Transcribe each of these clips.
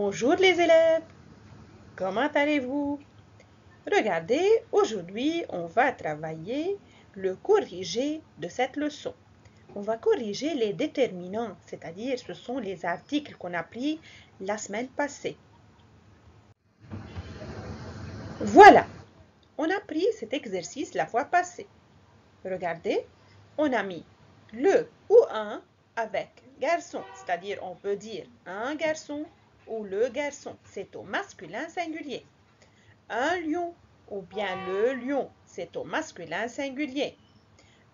Bonjour les élèves, comment allez-vous? Regardez, aujourd'hui on va travailler le corrigé de cette leçon. On va corriger les déterminants, c'est-à-dire ce sont les articles qu'on a pris la semaine passée. Voilà, on a pris cet exercice la fois passée. Regardez, on a mis le ou un avec garçon, c'est-à-dire on peut dire un garçon ou le garçon, c'est au masculin singulier. Un lion ou bien le lion, c'est au masculin singulier.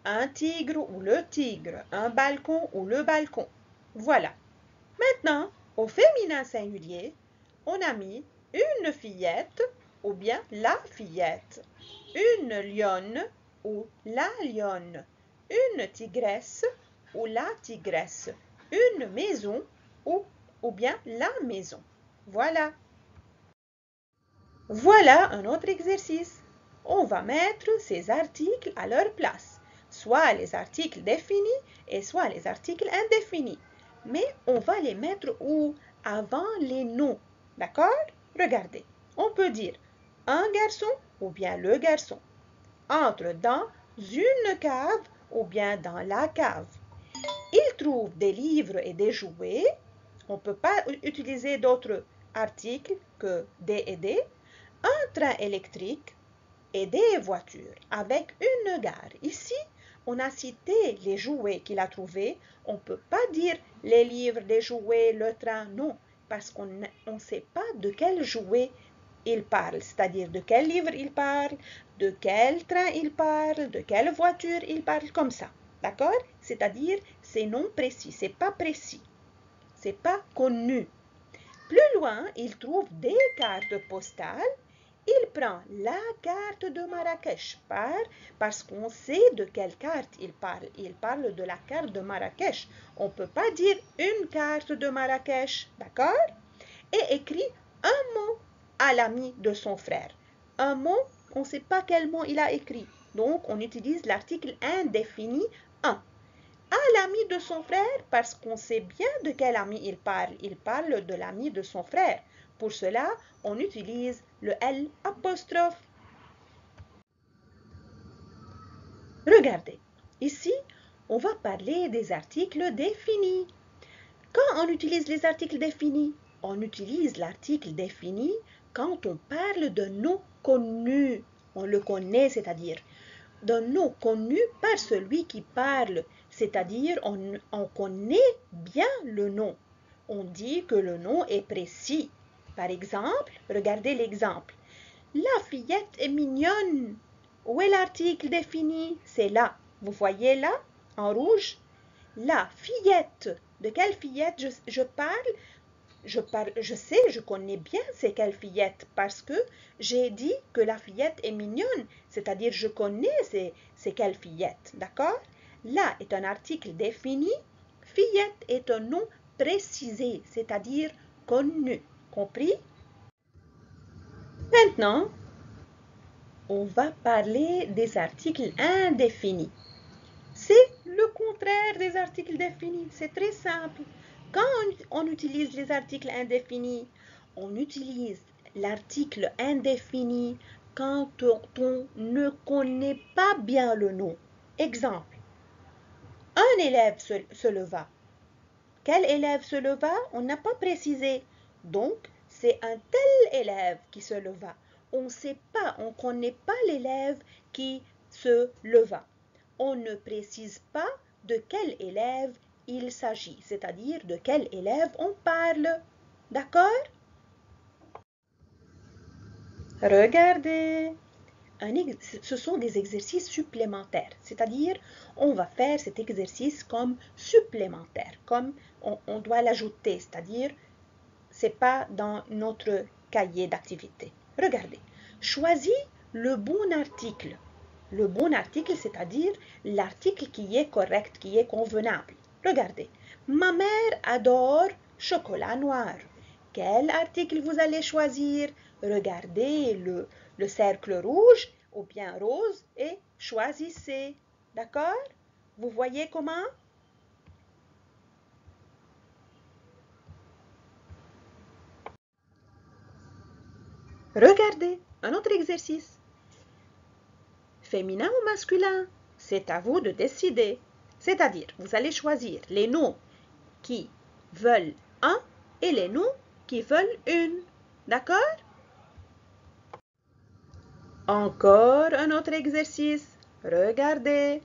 Un tigre ou le tigre, un balcon ou le balcon. Voilà. Maintenant, au féminin singulier, on a mis une fillette ou bien la fillette, une lionne ou la lionne, une tigresse ou la tigresse, une maison ou bien la maison. Voilà. Voilà un autre exercice. On va mettre ces articles à leur place, soit les articles définis et soit les articles indéfinis. Mais on va les mettre où? Avant les noms. D'accord? Regardez. On peut dire un garçon ou bien le garçon. Entre dans une cave ou bien dans la cave. Il trouve des livres et des jouets. On ne peut pas utiliser d'autres articles que des et des. Un train électrique et des voitures avec une gare. Ici, on a cité les jouets qu'il a trouvés. On ne peut pas dire les livres, les jouets, le train, non, parce qu'on ne sait pas de quel jouet il parle, c'est-à-dire de quel livre il parle, de quel train il parle, de quelle voiture il parle, comme ça. D'accord? C'est-à-dire, c'est non précis, c'est pas précis, c'est pas connu. Plus loin, il trouve des cartes postales. Il prend la carte de Marrakech parce qu'on sait de quelle carte il parle. Il parle de la carte de Marrakech. On ne peut pas dire une carte de Marrakech, d'accord? Et écrit un mot à l'ami de son frère. Un mot, on ne sait pas quel mot il a écrit. Donc, on utilise l'article indéfini un. À l'ami de son frère parce qu'on sait bien de quel ami il parle. Il parle de l'ami de son frère. Pour cela, on utilise le L apostrophe. Regardez, ici, on va parler des articles définis. Quand on utilise les articles définis, on utilise l'article défini quand on parle d'un nom connu. On le connaît, c'est-à-dire d'un nom connu par celui qui parle, c'est-à-dire on connaît bien le nom. On dit que le nom est précis. Par exemple, regardez l'exemple. La fillette est mignonne. Où est l'article défini? C'est là. Vous voyez là, en rouge? La fillette. De quelle fillette je parle? Je sais, je connais bien c'est quelle fillette parce que j'ai dit que la fillette est mignonne, c'est-à-dire je connais c'est quelle fillette, d'accord? Là est un article défini, fillette est un nom précisé, c'est-à-dire connu, compris? Maintenant, on va parler des articles indéfinis. C'est le contraire des articles définis. C'est très simple. Quand on utilise les articles indéfinis, on utilise l'article indéfini quand on ne connaît pas bien le nom. Exemple, un élève se leva. Quel élève se leva? On n'a pas précisé. Donc, c'est un tel élève qui se leva. On ne sait pas, on ne connaît pas l'élève qui se leva. On ne précise pas de quel élève il s'agit, c'est-à-dire de quel élève on parle. D'accord? Regardez. Ce sont des exercices supplémentaires, c'est-à-dire on va faire cet exercice comme supplémentaire, comme on doit l'ajouter, c'est-à-dire c'est pas dans notre cahier d'activité. Regardez, choisis le bon article. Le bon article, c'est-à-dire l'article qui est correct, qui est convenable. Regardez, ma mère adore chocolat noir. Quel article vous allez choisir? Regardez le cercle rouge ou bien rose et choisissez. D'accord? Vous voyez comment? Regardez, un autre exercice. Féminin ou masculin? C'est à vous de décider. C'est-à-dire, vous allez choisir les noms qui veulent un et les noms qui veulent une. D'accord? Encore un autre exercice. Regardez.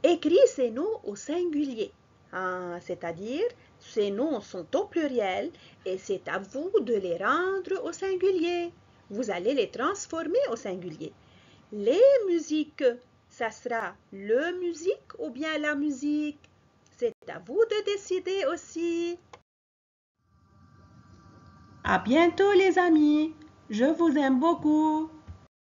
Écris ces noms au singulier. C'est-à-dire, ces noms sont au pluriel et c'est à vous de les rendre au singulier. Vous allez les transformer au singulier. Les musiques, ça sera le musique ou bien la musique. C'est à vous de décider aussi. À bientôt les amis. Je vous aime beaucoup.